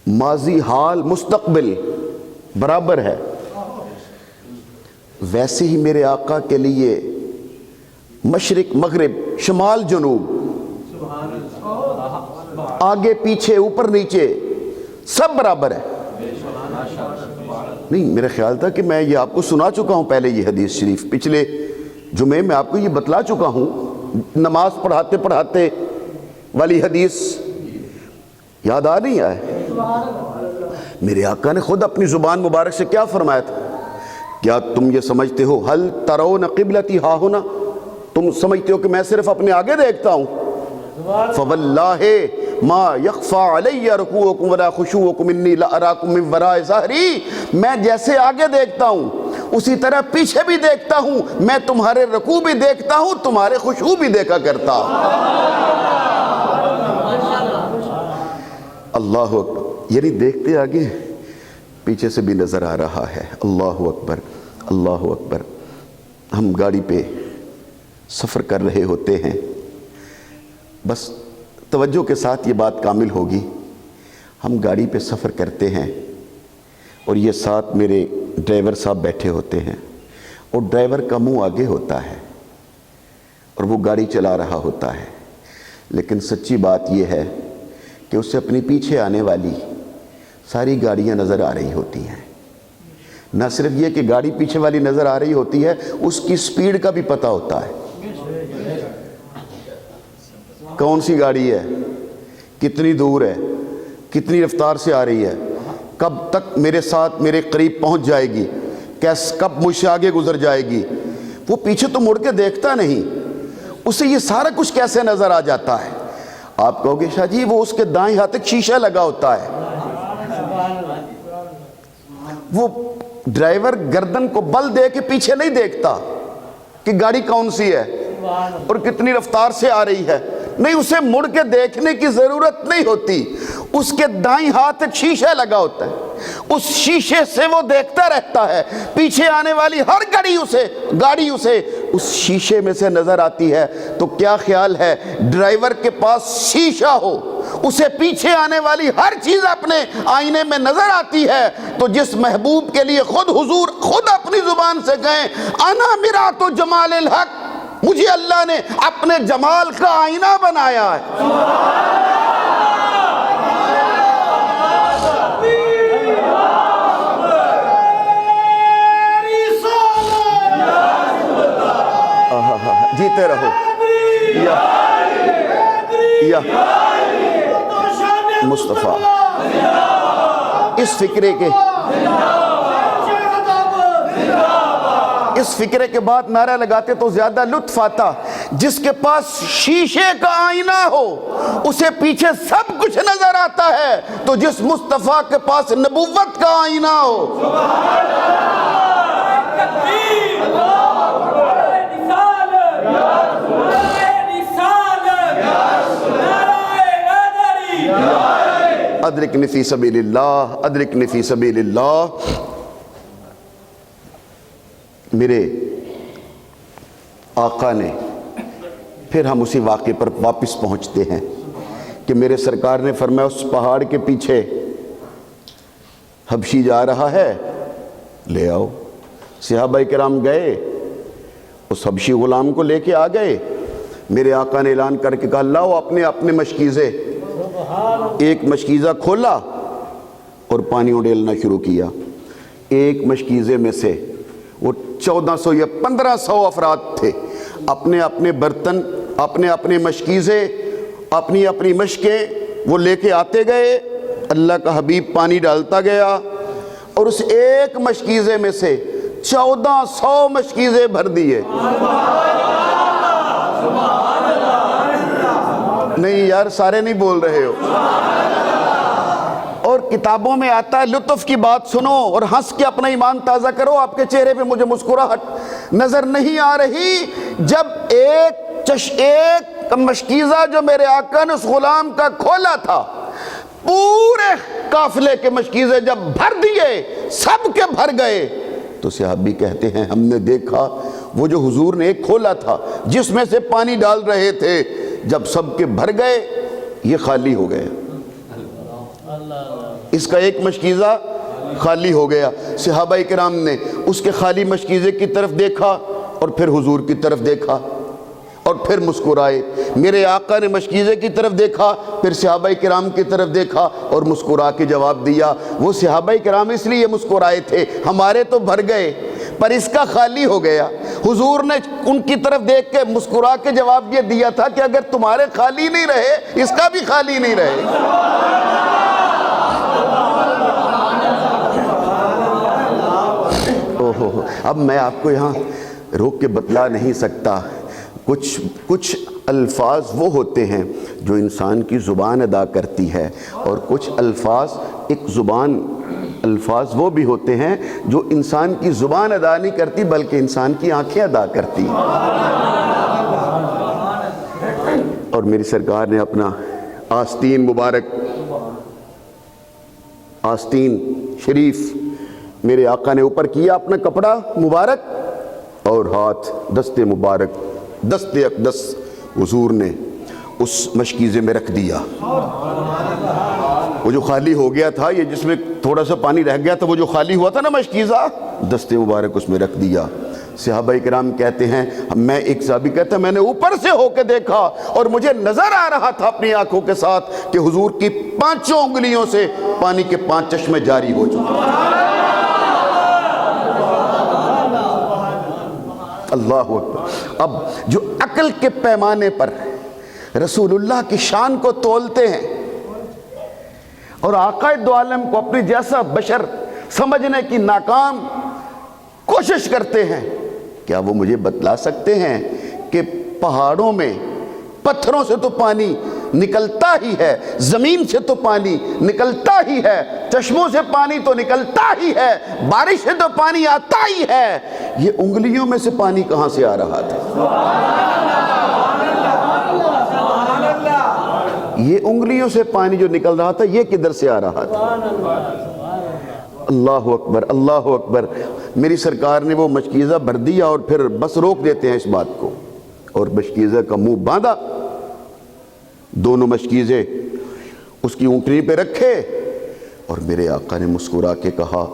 ماضی حال مستقبل برابر ہے، ویسے ہی میرے آقا کے لیے مشرق مغرب شمال جنوب آگے پیچھے اوپر نیچے سب برابر ہے۔ نہیں، میرا خیال تھا کہ میں یہ آپ کو سنا چکا ہوں پہلے، یہ حدیث شریف پچھلے جمعے میں آپ کو یہ بتلا چکا ہوں، نماز پڑھاتے پڑھاتے والی حدیث یاد آ نہیں آئے؟ میرے آقا نے خود اپنی زبان مبارک سے کیا فرمایا تھا؟ کیا تم یہ سمجھتے ہو حل ترون قبلتی ہا ہونا، تم سمجھتے ہو کہ میں صرف اپنے آگے دیکھتا ہوں؟ فواللہ ما یخفى علی رکوعکم ولا خشوعکم انی لاراکم من وراء ظہری، میں جیسے آگے دیکھتا ہوں اسی طرح پیچھے بھی دیکھتا ہوں، میں تمہارے رکوع بھی دیکھتا ہوں، تمہارے خشوع بھی دیکھا کرتا ہوں۔ اللہ اکبر، یعنی دیکھتے آگے پیچھے سے بھی نظر آ رہا ہے۔ اللہ اکبر، اللہ اکبر۔ ہم گاڑی پہ سفر کر رہے ہوتے ہیں، بس توجہ کے ساتھ یہ بات کامل ہوگی، ہم گاڑی پہ سفر کرتے ہیں اور یہ ساتھ میرے ڈرائیور صاحب بیٹھے ہوتے ہیں، اور ڈرائیور کا منہ آگے ہوتا ہے اور وہ گاڑی چلا رہا ہوتا ہے، لیکن سچی بات یہ ہے کہ اسے اپنی پیچھے آنے والی ساری گاڑیاں نظر آ رہی ہوتی ہیں۔ نہ صرف یہ کہ گاڑی پیچھے والی نظر آ رہی ہوتی ہے، اس کی سپیڈ کا بھی پتہ ہوتا ہے، کون سی گاڑی ہے، کتنی دور ہے، کتنی رفتار سے آ رہی ہے، کب تک میرے ساتھ میرے قریب پہنچ جائے گی، کب مجھ سے آگے گزر جائے گی۔ وہ پیچھے تو مڑ کے دیکھتا نہیں، اسے یہ سارا کچھ کیسے نظر آ جاتا ہے؟ آپ کہو گے شاہ جی وہ اس کے دائیں ہاتھ ایک شیشہ لگا ہوتا ہے، وہ ڈرائیور گردن کو بل دے کے پیچھے نہیں دیکھتا کہ گاڑی کون سی ہے اور کتنی رفتار سے آ رہی ہے، نہیں، اسے مڑ کے دیکھنے کی ضرورت نہیں ہوتی، اس کے دائیں ہاتھ ایک شیشہ لگا ہوتا ہے، اس شیشے سے وہ دیکھتا رہتا ہے، پیچھے آنے والی ہر گاڑی اسے اس شیشے میں سے نظر آتی ہے۔ تو کیا خیال ہے ڈرائیور کے پاس شیشہ ہو، اسے پیچھے آنے والی ہر چیز اپنے آئینے میں نظر آتی ہے، تو جس محبوب کے لیے حضور خود اپنی زبان سے کہیں انا مرآت جمال الحق، مجھے اللہ نے اپنے جمال کا آئینہ بنایا ہے۔ جیتے رہو یا مصطفیٰ۔ اس فکرے کے بعد نعرہ لگاتے تو زیادہ لطف آتا، جس کے پاس شیشے کا آئینہ ہو اسے پیچھے سب کچھ نظر آتا ہے، تو جس مصطفیٰ کے پاس نبوت کا آئینہ ہو، ادرکنی فی سبیل اللہ، ادرکنی فی سبیل اللہ۔ میرے آقا نے، پھر ہم اسی واقعے پر واپس پہنچتے ہیں کہ میرے سرکار نے فرمایا اس پہاڑ کے پیچھے حبشی جا رہا ہے، لے آؤ۔ صحابہ کرام گئے، اس حبشی غلام کو لے کے آ گئے۔ میرے آقا نے اعلان کر کے کہا لاؤ اپنے اپنے مشکیزے۔ ایک مشکیزہ کھولا اور پانی اڈیلنا شروع کیا۔ ایک مشکیزے میں سے وہ 1400 یا 1500 افراد تھے، اپنے اپنے برتن، اپنے اپنے مشکیزے، اپنی اپنی مشکیں وہ لے کے آتے گئے۔ اللہ کا حبیب پانی ڈالتا گیا اور اس ایک مشکیزے میں سے 1400 مشکیزے بھر دیے۔ نہیں یار، سارے نہیں بول رہے ہو۔ اور کتابوں میں آتا ہے لطف کی بات سنو اور ہنس کے اپنا ایمان تازہ کرو۔ آپ کے چہرے پہ مجھے مسکراہٹ نظر نہیں آ رہی۔ جب ایک مشکیزہ جو میرے آقا نے اس غلام کا کھولا تھا، پورے قافلے کے مشکیزے جب بھر دیے، سب کے بھر گئے، تو صحابی کہتے ہیں ہم نے دیکھا وہ جو حضور نے ایک کھولا تھا جس میں سے پانی ڈال رہے تھے، جب سب کے بھر گئے یہ خالی ہو گئے۔ اس کا ایک مشکیزہ خالی ہو گیا۔ صحابہ کرام نے اس کے خالی مشکیزے کی طرف دیکھا اور پھر حضور کی طرف دیکھا اور پھر مسکرائے۔ میرے آقا نے مشکیزے کی طرف دیکھا، پھر صحابہ کرام کی طرف دیکھا اور مسکرا کے جواب دیا۔ وہ صحابہ کرام اس لیے مسکرائے تھے، ہمارے تو بھر گئے پر اس کا خالی ہو گیا۔ حضور نے ان کی طرف دیکھ کے مسکرا کے جواب یہ دیا تھا کہ اگر تمہارے خالی نہیں رہے اس کا بھی خالی نہیں رہے۔ اب میں آپ کو یہاں روک کے بتلا نہیں سکتا۔ کچھ الفاظ وہ ہوتے ہیں جو انسان کی زبان ادا کرتی ہے، اور کچھ الفاظ وہ بھی ہوتے ہیں جو انسان کی زبان ادا نہیں کرتی بلکہ انسان کی آنکھیں ادا کرتی ہیں۔ اور میری سرکار نے اپنا آستین مبارک، آستین شریف میرے آقا نے اوپر کیا اپنا کپڑا مبارک، اور ہاتھ دست مبارک، دست اقدس حضور نے اس مشکیزے میں رکھ دیا۔ وہ جو خالی ہو گیا تھا، یہ جس میں تھوڑا سا پانی رہ گیا تھا، وہ جو خالی ہوا تھا نا مشکیزہ، دست مبارک اس میں رکھ دیا۔ صحابہ کرام کہتے ہیں، میں ایک صحابی کہتا ہے میں نے اوپر سے ہو کے دیکھا اور مجھے نظر آ رہا تھا اپنی آنکھوں کے ساتھ کہ حضور کی 5 انگلیوں سے پانی کے 5 چشمے جاری ہو چکے۔ اللہ اکبر۔ اب جو عقل کے پیمانے پر رسول اللہ کی شان کو تولتے ہیں اور آقا دو عالم کو اپنی جیسا بشر سمجھنے کی ناکام کوشش کرتے ہیں، کیا وہ مجھے بتلا سکتے ہیں کہ پہاڑوں میں پتھروں سے تو پانی نکلتا ہی ہے، زمین سے تو پانی نکلتا ہی ہے، چشموں سے پانی تو نکلتا ہی ہے، بارش سے تو پانی آتا ہی ہے، یہ انگلیوں میں سے پانی کہاں سے آ رہا تھا؟ یہ انگلیوں سے پانی جو نکل رہا تھا یہ کدھر سے آ رہا تھا؟ اللہ اکبر، اللہ اکبر۔ میری سرکار نے وہ مشکیزہ بھر دیا اور پھر بس روک دیتے ہیں اس بات کو، اور مشکیزہ کا منہ باندھا، دونوں مشکیزے اس کی اونٹنی پہ رکھے، اور میرے آقا نے مسکرا کے کہا،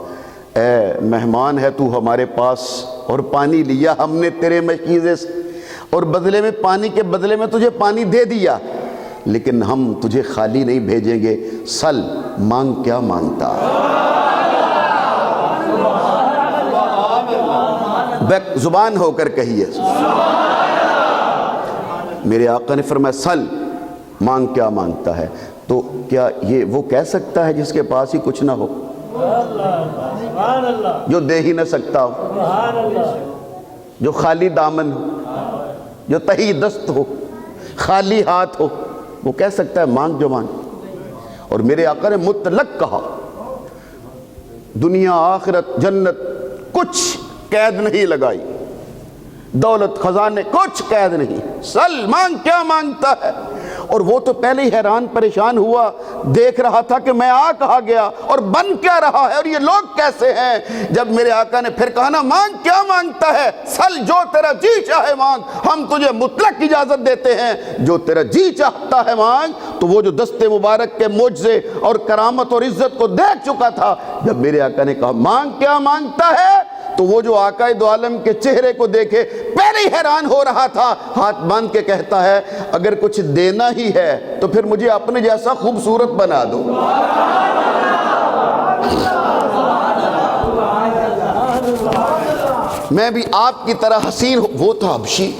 اے مہمان ہے تو ہمارے پاس، اور پانی لیا ہم نے تیرے مشکیزے سے، اور بدلے میں پانی کے بدلے میں تجھے پانی دے دیا، لیکن ہم تجھے خالی نہیں بھیجیں گے، سل، مانگ کیا مانگتا؟ زبان ہو کر کہیے۔ میرے آقا نے فرمایا سل، مانگ کیا مانگتا ہے؟ تو کیا یہ وہ کہہ سکتا ہے جس کے پاس ہی کچھ نہ ہو، جو دے ہی نہ سکتا ہو، جو خالی دامن ہو، جو تہی دست ہو، خالی ہاتھ ہو، وہ کہہ سکتا ہے مانگ جو مانگ. اور میرے آقا نے مطلق کہا دنیا آخرت جنت کچھ قید نہیں لگائی، دولت خزانے کچھ قید نہیں، سل مانگ کیا مانگتا ہے. اور وہ تو پہلے ہی حیران پریشان ہوا، دیکھ رہا تھا کہ میں آ کہاں گیا اور بن کیا رہا ہے اور یہ لوگ کیسے ہیں. جب میرے آقا نے پھر کہا نا مانگ کیا مانگتا ہے، سل جو تیرا جی چاہے مانگ، ہم تجھے مطلق اجازت دیتے ہیں، جو تیرا جی چاہتا ہے مانگ. تو وہ جو دست مبارک کے معجزے اور کرامت اور عزت کو دیکھ چکا تھا، جب میرے آقا نے کہا مانگ کیا مانگتا ہے، تو وہ جو آقا دو عالم کے چہرے کو دیکھے پہلے ہی حیران ہو رہا تھا، ہاتھ باندھ کے کہتا ہے اگر کچھ دینا ہی ہے تو پھر مجھے اپنے جیسا خوبصورت بنا دو. میں بھی آپ کی طرح حسین ہوں. وہ تھا حبشی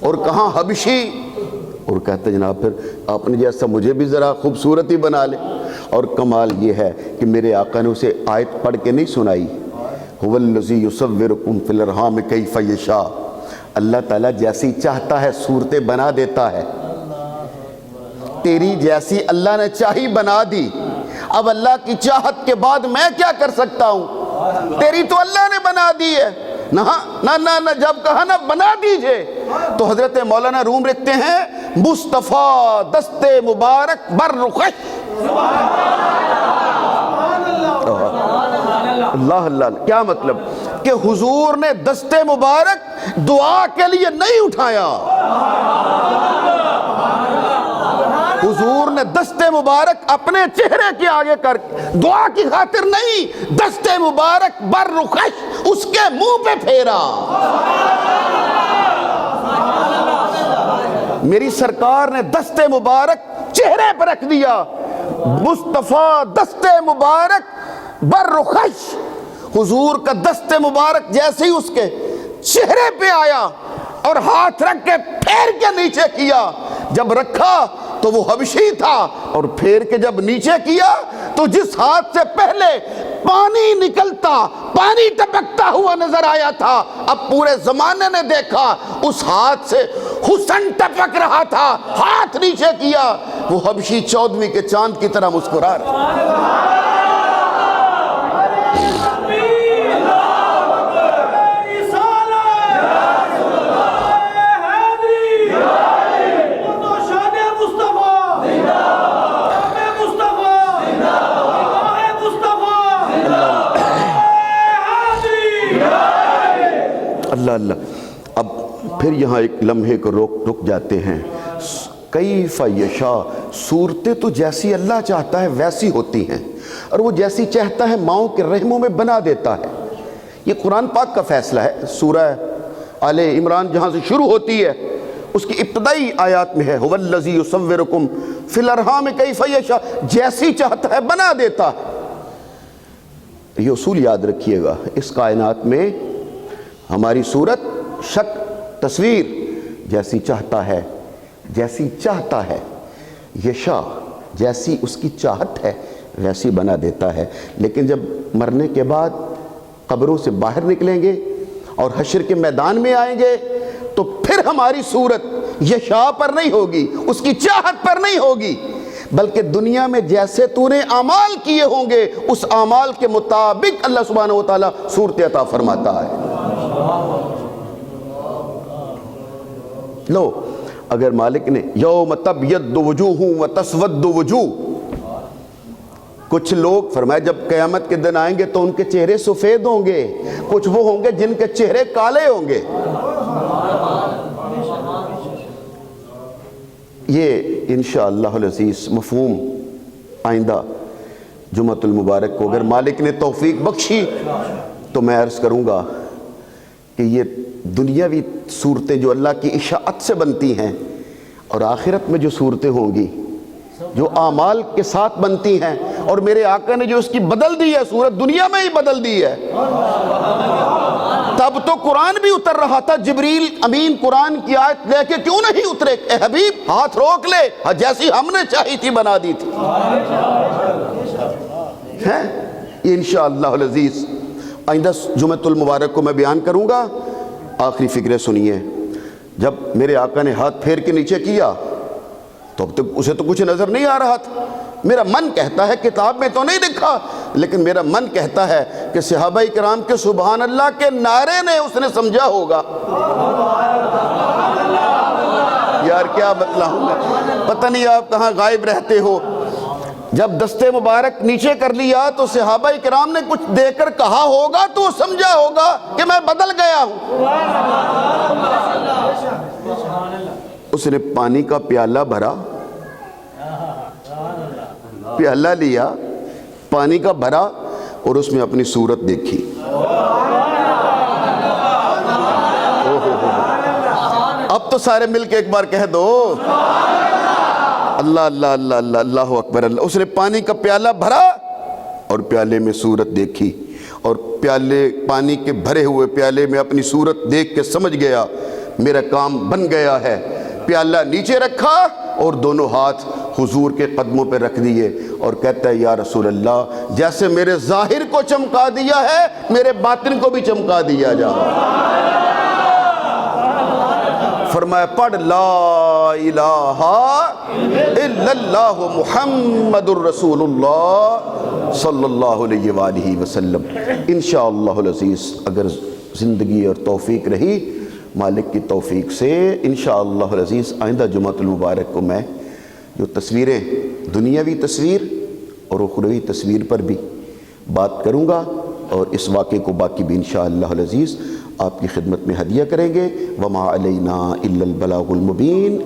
اور کہاں حبشی، اور کہتے جناب پھر اپنے جیسا مجھے بھی ذرا خوبصورت ہی بنا لے. اور کمال یہ ہے کہ میرے آقا نے اسے آیت پڑھ کے نہیں سنائی، هو الذی یصورکم فی الارحام کیف یشاء. اللہ تعالیٰ جیسی چاہتا ہے صورتیں بنا دیتا ہے. تیری جیسی اللہ نے چاہی بنا دی. اب اللہ کی چاہت کے بعد میں کیا کر سکتا ہوں؟ تیری تو اللہ نے بنا دی ہے. نہ جب کہا نا بنا دیجئے، تو حضرت مولانا روم لکھتے ہیں مصطفیٰ دست مبارک بر رخش. اللہ اللہ، کیا مطلب کہ حضور نے دست مبارک دعا کے لیے نہیں اٹھایا، حضور نے دست مبارک اپنے چہرے کے آگے کر دعا کی خاطر نہیں، دست مبارک بر رخش اس کے منہ پہ پھیرا. میری سرکار نے دست مبارک چہرے پہ رکھ دیا. مصطفیٰ دست مبارک بر رخش، حضور کا دست مبارک جیسے ہی اس کے چہرے پہ آیا اور ہاتھ رکھ کے پھیر کے نیچے کیا. جب رکھا تو وہ حبشی تھا، اور پھیر کے جب نیچے کیا تو جس ہاتھ سے پہلے پانی نکلتا، پانی ٹپکتا ہوا نظر آیا تھا، اب پورے زمانے نے دیکھا اس ہاتھ سے حسن ٹپک رہا تھا. ہاتھ نیچے کیا، وہ حبشی 14ویں کے چاند کی طرح مسکرا رہا. اللہ اللہ. اب پھر یہاں ایک لمحے کو رک جاتے ہیں. کیف یشاء، صورتیں تو جیسی اللہ چاہتا ہے ویسی ہوتی ہیں، اور وہ جیسی چاہتا ہے ماؤں کے رحموں میں بنا دیتا ہے. یہ قرآن پاک کا فیصلہ ہے. سورہ آل عمران جہاں سے شروع ہوتی ہے اس کی ابتدائی آیات میں ہے هو الذی یصورکم فی الارحام کیف یشاء، جیسی چاہتا ہے بنا دیتا ہے. یہ اصول یاد رکھیے گا. اس کائنات میں ہماری صورت شک تصویر جیسی چاہتا ہے، جیسی چاہتا ہے، یشاء جیسی اس کی چاہت ہے ویسی بنا دیتا ہے. لیکن جب مرنے کے بعد قبروں سے باہر نکلیں گے اور حشر کے میدان میں آئیں گے تو پھر ہماری صورت یشاء پر نہیں ہوگی، اس کی چاہت پر نہیں ہوگی، بلکہ دنیا میں جیسے تو نے اعمال کیے ہوں گے اس اعمال کے مطابق اللہ سبحانہ و تعالیٰ صورت عطا فرماتا ہے. لو اگر مالک نے یوم تبیض وجوہ و تسود وجوہ، کچھ لوگ فرمایا جب قیامت کے دن آئیں گے تو ان کے چہرے سفید ہوں گے، کچھ وہ ہوں گے جن کے چہرے کالے ہوں گے. یہ انشاءاللہ العزیز مفہوم آئندہ جمعۃ المبارک کو اگر مالک نے توفیق بخشی تو میں عرض کروں گا کہ یہ دنیاوی صورتیں جو اللہ کی اشاعت سے بنتی ہیں اور آخرت میں جو صورتیں ہوں گی جو اعمال کے ساتھ بنتی ہیں، اور میرے آقا نے جو اس کی بدل دی ہے صورت دنیا میں ہی بدل دی ہے. تب تو قرآن بھی اتر رہا تھا، جبریل امین قرآن کی آیت لے کے کیوں نہیں اترے؟ اے حبیب ہاتھ روک لے، جیسی ہم نے چاہی تھی بنا دی تھی. یہ انشاءاللہ العزیز آئندہ جمعۃ المبارک کو میں بیان کروں گا. آخری فکرے سنیے. جب میرے آقا نے ہاتھ پھیر کے نیچے کیا تو اب تک اسے تو کچھ نظر نہیں آ رہا تھا. میرا من کہتا ہے، کتاب میں تو نہیں لکھا، لیکن میرا من کہتا ہے کہ صحابہ کرام کے سبحان اللہ کے نعرے نے اس نے سمجھا ہوگا. یار کیا بتلاؤں میں، پتہ نہیں آپ کہاں غائب رہتے ہو. جب دستے مبارک نیچے کر لیا تو صحابہ کرام نے کچھ دیکھ کر کہا ہوگا تو سمجھا ہوگا کہ میں بدل گیا ہوں. اس نے پانی کا پیالہ بھرا، پیالہ لیا، پانی کا بھرا اور اس میں اپنی صورت دیکھی. اب تو سارے مل کے ایک بار کہہ دو اللہ اللہ اللہ اللہ اللہ اکبر اللہ. اس نے پانی کا پیالہ بھرا اور پیالے میں صورت دیکھی، اور پانی کے بھرے ہوئے پیالے میں اپنی صورت دیکھ کے سمجھ گیا میرا کام بن گیا ہے. پیالہ نیچے رکھا اور دونوں ہاتھ حضور کے قدموں پہ رکھ دیے اور کہتا ہے یا رسول اللہ، جیسے میرے ظاہر کو چمکا دیا ہے میرے باطن کو بھی چمکا دیا جا. فرمایا پڑھ لا الہ الا اللہ محمد الرسول اللہ صلی اللہ علیہ وآلہ وسلم. انشاءاللہ العزیز اگر زندگی اور توفیق رہی مالک کی توفیق سے، انشاءاللہ العزیز آئندہ جمعۃ المبارک کو میں جو تصویریں، دنیاوی تصویر اور اخروی تصویر پر بھی بات کروں گا، اور اس واقعے کو باقی بھی انشاءاللہ العزیز آپ کی خدمت میں ہدیہ کریں گے. وما علینا الا البلاغ المبین.